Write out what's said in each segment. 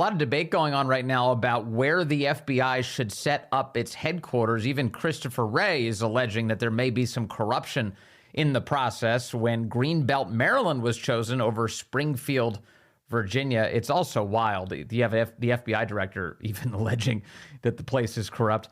A lot of debate going on right now about where the FBI should set up its headquarters. Even Christopher Wray is alleging that there may be some corruption in the process when Greenbelt, Maryland was chosen over Springfield, Virginia. It's also wild. You have the FBI director even alleging that the place is corrupt.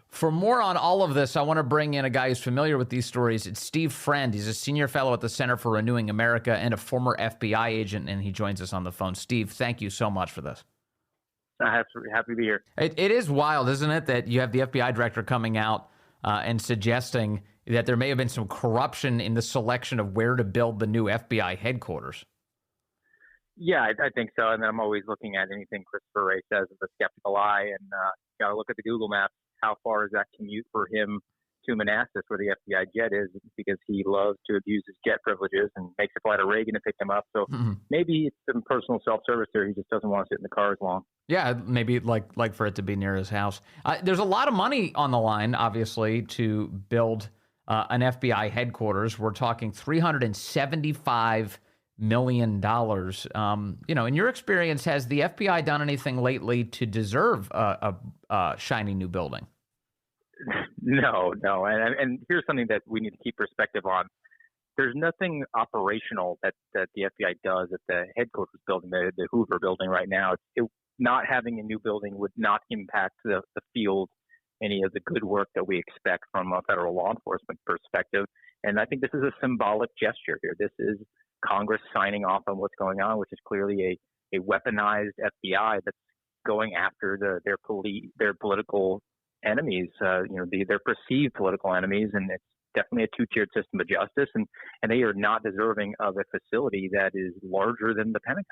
For more on all of this, I want to bring in a guy who's familiar with these stories. It's Steve Friend. He's a senior fellow at the Center for Renewing America and a former FBI agent, and he joins us on the phone. Steve, thank you so much for this. Happy to be here. It is wild, isn't it, that you have the FBI director coming out and suggesting that there may have been some corruption in the selection of where to build the new FBI headquarters. Yeah, I think so. And I'm always looking at anything Christopher Wray says with a skeptical eye, and got to look at the Google Maps. How far is that commute for him to Manassas, where the FBI jet is, because he loves to abuse his jet privileges and makes a flight of Reagan to pick him up. So maybe it's some personal self-service there. He just doesn't want to sit in the car as long. Yeah, maybe like for it to be near his house. There's a lot of money on the line, obviously, to build an FBI headquarters. We're talking $375 million. In your experience, has the FBI done anything lately to deserve a shiny new building? No. And here's something that we need to keep perspective on. There's nothing operational that the FBI does at the headquarters building, the Hoover building right now. Not having a new building would not impact the field, any of the good work that we expect from a federal law enforcement perspective. And I think this is a symbolic gesture here. This is Congress signing off on what's going on, which is clearly a weaponized FBI that's going after their political enemies, their perceived political enemies, and it's definitely a two-tiered system of justice, and they are not deserving of a facility that is larger than the Pentagon.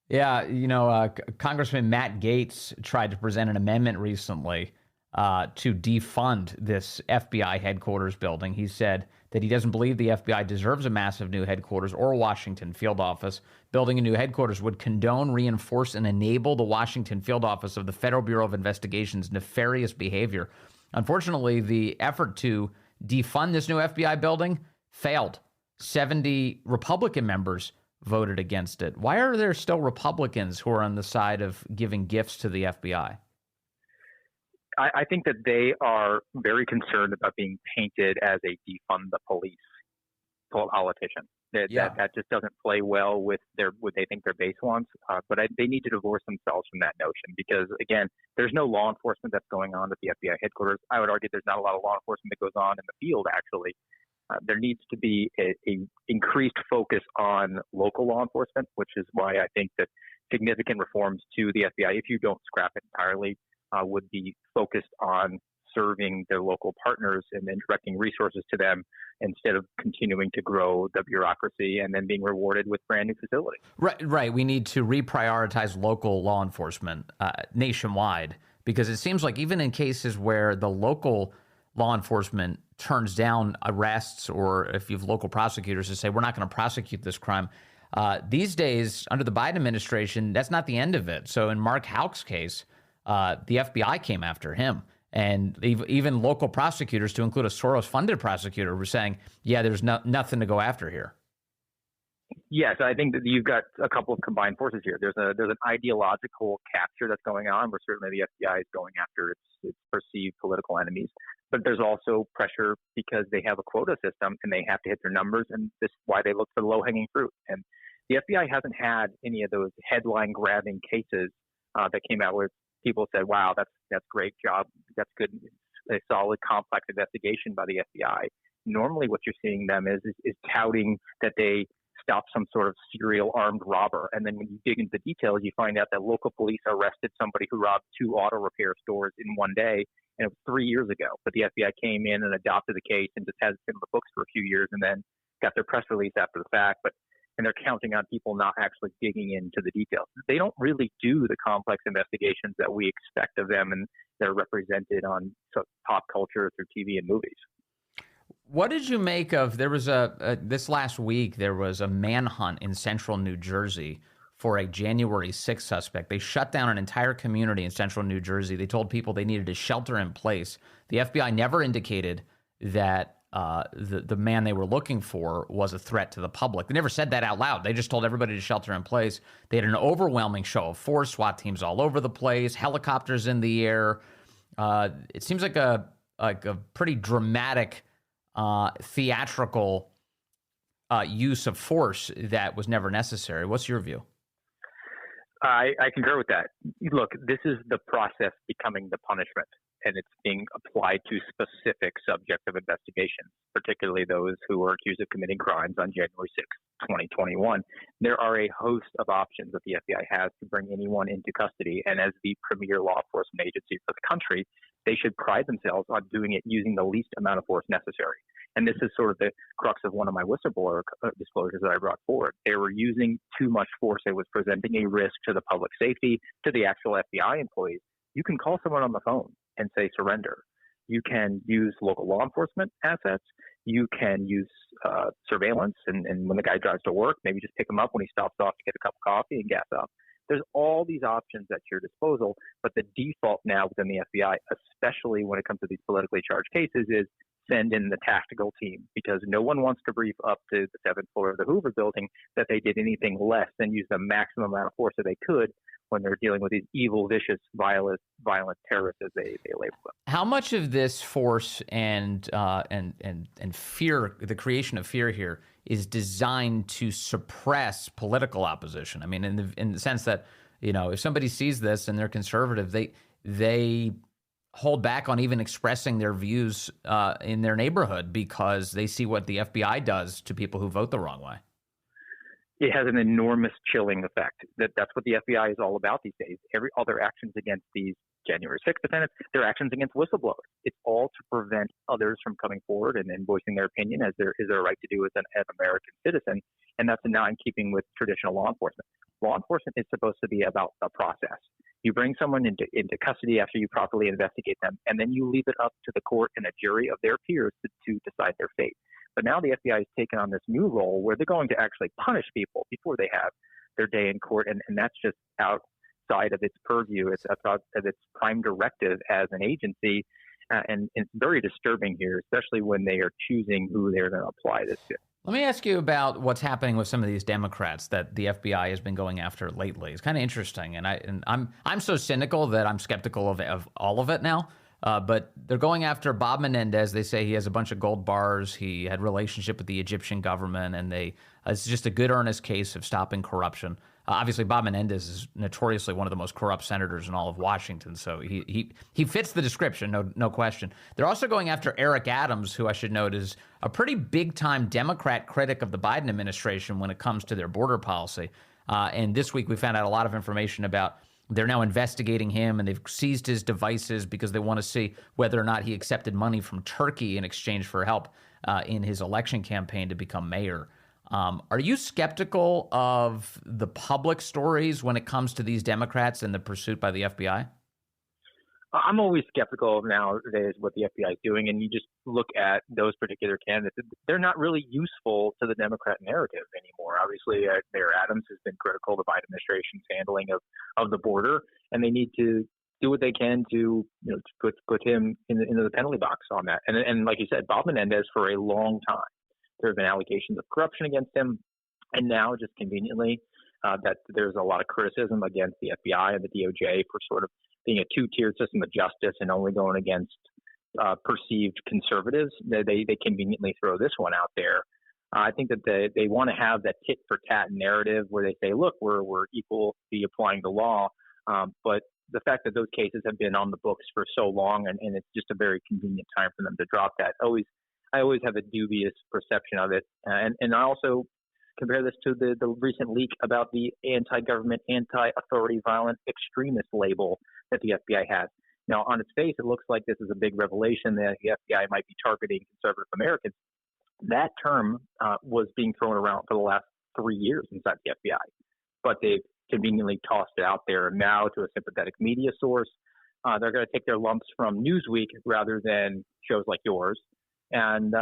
Yeah, Congressman Matt Gaetz tried to present an amendment recently to defund this FBI headquarters building. He said that he doesn't believe the FBI deserves a massive new headquarters or a Washington field office. Building a new headquarters would condone, reinforce, and enable the Washington field office of the Federal Bureau of Investigation's nefarious behavior. Unfortunately, the effort to defund this new FBI building failed. 70 Republican members voted against it. Why are there still Republicans who are on the side of giving gifts to the FBI? I think that they are very concerned about being painted as a defund the police politician. That just doesn't play well with what they think their base wants. But they need to divorce themselves from that notion because, again, there's no law enforcement that's going on at the FBI headquarters. I would argue there's not a lot of law enforcement that goes on in the field, actually. There needs to be a increased focus on local law enforcement, which is why I think that significant reforms to the FBI, if you don't scrap it entirely, would be focused on serving their local partners and then directing resources to them instead of continuing to grow the bureaucracy and then being rewarded with brand new facilities. Right. We need to reprioritize local law enforcement nationwide, because it seems like even in cases where the local law enforcement turns down arrests, or if you have local prosecutors who say, we're not going to prosecute this crime, these days, under the Biden administration, that's not the end of it. So in Mark Houck's case, the FBI came after him. And even local prosecutors, to include a Soros-funded prosecutor, were saying, yeah, there's nothing to go after here. Yes, I think that you've got a couple of combined forces here. There's an ideological capture that's going on, where certainly the FBI is going after its perceived political enemies. But there's also pressure because they have a quota system and they have to hit their numbers, and this is why they look for the low-hanging fruit. And the FBI hasn't had any of those headline-grabbing cases that came out where people said, wow, that's great job, that's good, a solid, complex investigation by the FBI. Normally what you're seeing them is touting that they stopped some sort of serial armed robber. And then when you dig into the details, you find out that local police arrested somebody who robbed 2 auto repair stores in one day, and it was 3 years ago. But the FBI came in and adopted the case and just has it in the books for a few years and then got their press release after the fact. And they're counting on people not actually digging into the details. They don't really do the complex investigations that we expect of them, and they're represented on pop culture through TV and movies. What did you make of, there was this last week, there was a manhunt in central New Jersey for a January 6th suspect. They shut down an entire community in central New Jersey. They told people they needed to shelter in place. The FBI never indicated that the man they were looking for was a threat to the public. They never said that out loud. They just told everybody to shelter in place. They had an overwhelming show of force, SWAT teams all over the place, helicopters in the air. It seems like a pretty dramatic, theatrical use of force that was never necessary. What's your view? I concur with that. Look, this is the process becoming the punishment, and it's being applied to specific subjects of investigation, particularly those who were accused of committing crimes on January 6, 2021. There are a host of options that the FBI has to bring anyone into custody, and as the premier law enforcement agency for the country, they should pride themselves on doing it using the least amount of force necessary. And this is sort of the crux of one of my whistleblower disclosures that I brought forward. They were using too much force. It was presenting a risk to the public safety, to the actual FBI employees. You can call someone on the phone and say surrender. You can use local law enforcement assets. You can use surveillance. And when the guy drives to work, maybe just pick him up when he stops off to get a cup of coffee and gas up. There's all these options at your disposal. But the default now within the FBI, especially when it comes to these politically charged cases, is send in the tactical team, because no one wants to brief up to the seventh floor of the Hoover building that they did anything less than use the maximum amount of force that they could when they're dealing with these evil, vicious, violent terrorists, as they label them. How much of this force and fear, the creation of fear here, is designed to suppress political opposition? I mean, in the sense that, you know, if somebody sees this and they're conservative, they hold back on even expressing their views in their neighborhood because they see what the FBI does to people who vote the wrong way. It has an enormous chilling effect. That's what the FBI is all about these days. All their actions against these January 6th defendants, their actions against whistleblowers. It's all to prevent others from coming forward and voicing their opinion, as there is their right to do as an American citizen. And that's not in keeping with traditional law enforcement. Law enforcement is supposed to be about the process. You bring someone into custody after you properly investigate them, and then you leave it up to the court and a jury of their peers to decide their fate. But now the FBI has taken on this new role where they're going to actually punish people before they have their day in court, and that's just outside of its purview. It's outside of its prime directive as an agency, and it's very disturbing here, especially when they are choosing who they're going to apply this to. Let me ask you about what's happening with some of these Democrats that the FBI has been going after lately. It's kind of interesting, and I'm so cynical that I'm skeptical of all of it now. But they're going after Bob Menendez. They say he has a bunch of gold bars. He had relationship with the Egyptian government, and it's just a good, earnest case of stopping corruption. Obviously, Bob Menendez is notoriously one of the most corrupt senators in all of Washington, so he fits the description, no question. They're also going after Eric Adams, who I should note is a pretty big-time Democrat critic of the Biden administration when it comes to their border policy. And this week we found out a lot of information about they're now investigating him, and they've seized his devices because they want to see whether or not he accepted money from Turkey in exchange for help in his election campaign to become mayor. Are you skeptical of the public stories when it comes to these Democrats and the pursuit by the FBI? I'm always skeptical nowadays what the FBI is doing, and you just look at those particular candidates. They're not really useful to the Democrat narrative anymore. Obviously, Mayor Adams has been critical of the Biden administration's handling of the border, and they need to do what they can to put him into the penalty box on that. And like you said, Bob Menendez, for a long time, there have been allegations of corruption against him, and now just conveniently that there's a lot of criticism against the FBI and the DOJ for sort of being a two-tiered system of justice and only going against perceived conservatives. They conveniently throw this one out there. I think that they want to have that tit-for-tat narrative where they say, look, we're equally applying the law. But the fact that those cases have been on the books for so long and it's just a very convenient time for them to drop that, I always have a dubious perception of it. And I also compare this to the recent leak about the anti-government, anti-authority, violent extremist label that the FBI has. Now, on its face, it looks like this is a big revelation that the FBI might be targeting conservative Americans. That term was being thrown around for the last 3 years inside the FBI, but they've conveniently tossed it out there now to a sympathetic media source. They're going to take their lumps from Newsweek rather than shows like yours. And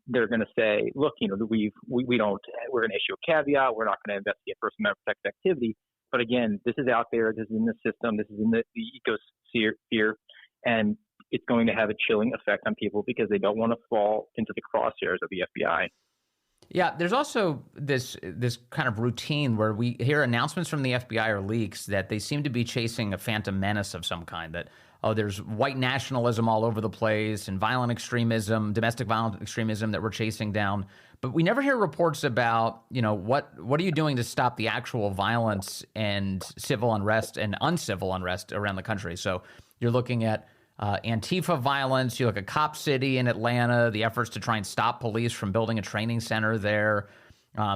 they're going to say, look, we're going to issue a caveat. We're not going to investigate First Amendment protected activity. But again, this is out there. This is in the system. This is in the ecosphere. And it's going to have a chilling effect on people because they don't want to fall into the crosshairs of the FBI. Yeah, there's also this kind of routine where we hear announcements from the FBI or leaks that they seem to be chasing a phantom menace of some kind. That there's white nationalism all over the place and violent extremism, domestic violent extremism that we're chasing down. But we never hear reports about, what are you doing to stop the actual violence and civil unrest and uncivil unrest around the country. So you're looking at Antifa violence. You look at Cop City in Atlanta, the efforts to try and stop police from building a training center there.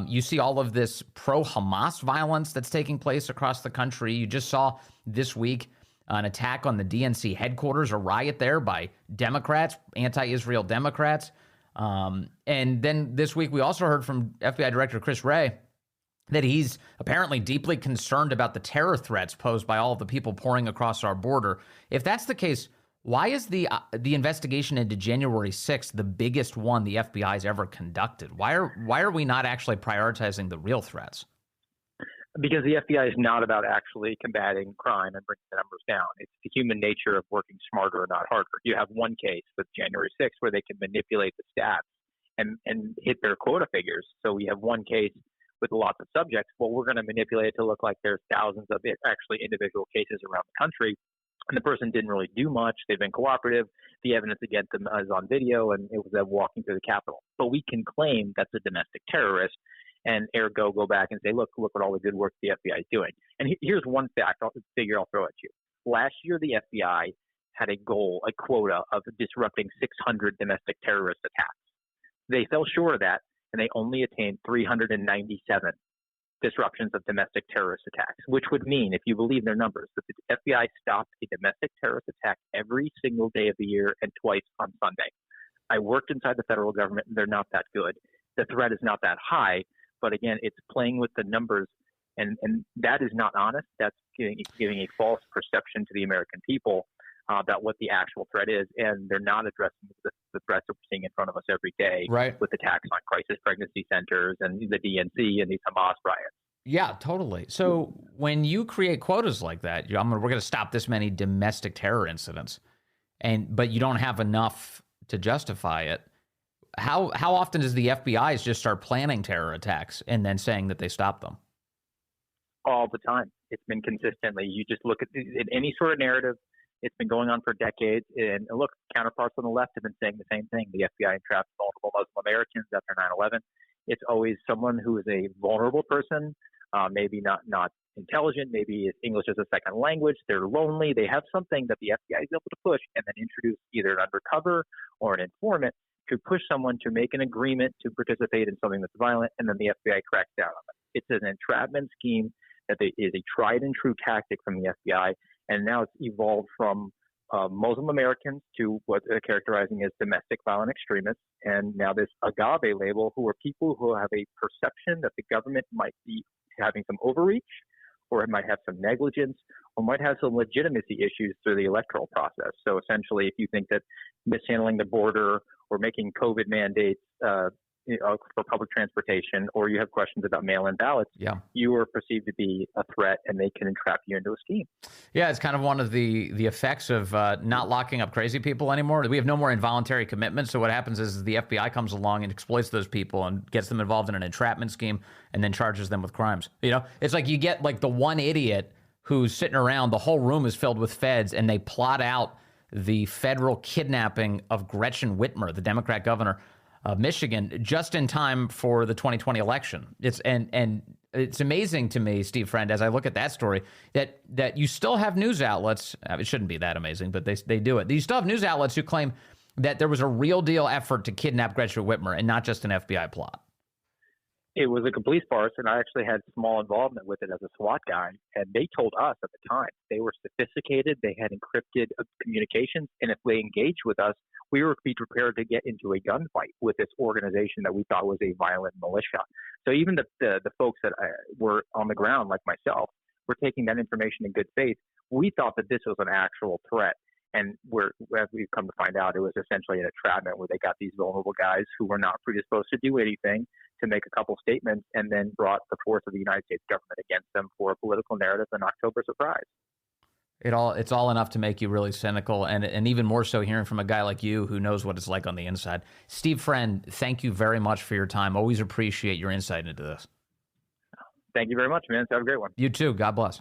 You see all of this pro-Hamas violence that's taking place across the country. You just saw this week an attack on the DNC headquarters, a riot there by Democrats, anti-Israel Democrats. And then this week we also heard from FBI Director Chris Wray that he's apparently deeply concerned about the terror threats posed by all of the people pouring across our border. If that's the case, why is the investigation into January 6th the biggest one the FBI's ever conducted? Why are we not actually prioritizing the real threats? Because the FBI is not about actually combating crime and bringing the numbers down. It's the human nature of working smarter and not harder. You have one case with January 6th where they can manipulate the stats and hit their quota figures. So we have one case with lots of subjects. Well, we're going to manipulate it to look like there's thousands of actually individual cases around the country. And the person didn't really do much. They've been cooperative. The evidence against them is on video, and it was them walking through the Capitol. But we can claim that's a domestic terrorist, and ergo go back and say, look what all the good work the FBI is doing. And here's one figure I'll throw at you. Last year, the FBI had a quota of disrupting 600 domestic terrorist attacks. They fell short of that, and they only attained 397 disruptions of domestic terrorist attacks, which would mean, if you believe their numbers, that the FBI stopped a domestic terrorist attack every single day of the year and twice on Sunday. I worked inside the federal government, and they're not that good. The threat is not that high, but again, it's playing with the numbers, and that is not honest. That's giving a false perception to the American people about what the actual threat is, and they're not addressing the threats that we're seeing in front of us every day, right, with attacks on crisis pregnancy centers and the DNC and these Hamas riots. Yeah, totally. So when you create quotas like that, we're going to stop this many domestic terror incidents, but you don't have enough to justify it. How often does the FBI just start planning terror attacks and then saying that they stop them? All the time. It's been consistently. You just look at any sort of narrative. It's been going on for decades. And look, counterparts on the left have been saying the same thing. The FBI entrapped multiple Muslim Americans after 9/11. It's always someone who is a vulnerable person, maybe not intelligent, maybe English as a second language. They're lonely. They have something that the FBI is able to push and then introduce either an undercover or an informant to push someone to make an agreement to participate in something that's violent, and then the FBI cracks down on it. It's an entrapment scheme that is a tried and true tactic from the FBI, and now it's evolved from Muslim Americans to what they're characterizing as domestic violent extremists, and now this agave label, who are people who have a perception that the government might be having some overreach, or it might have some negligence, or might have some legitimacy issues through the electoral process. So essentially, if you think that mishandling the border or making COVID mandates for public transportation, or you have questions about mail-in ballots, you are perceived to be a threat, and they can entrap you into a scheme. Yeah, it's kind of one of the effects of not locking up crazy people anymore. We have no more involuntary commitment. So what happens is the FBI comes along and exploits those people and gets them involved in an entrapment scheme and then charges them with crimes. It's like you get like the one idiot who's sitting around, the whole room is filled with feds, and they plot out the federal kidnapping of Gretchen Whitmer, the Democrat governor of Michigan, just in time for the 2020 election. It's amazing to me, Steve Friend, as I look at that story, that you still have news outlets. It shouldn't be that amazing, but they do it. You still have news outlets who claim that there was a real deal effort to kidnap Gretchen Whitmer and not just an FBI plot. It was a complete farce, and I actually had small involvement with it as a SWAT guy. And they told us at the time they were sophisticated, they had encrypted communications, and if they engaged with us, we were prepared to get into a gunfight with this organization that we thought was a violent militia. So even the folks that were on the ground, like myself, were taking that information in good faith. We thought that this was an actual threat. And as we've come to find out, it was essentially an entrapment where they got these vulnerable guys who were not predisposed to do anything to make a couple statements, and then brought the force of the United States government against them for a political narrative and October surprise. It's all enough to make you really cynical, and even more so hearing from a guy like you who knows what it's like on the inside. Steve Friend, thank you very much for your time. Always appreciate your insight into this. Thank you very much, man. Have a great one. You too. God bless.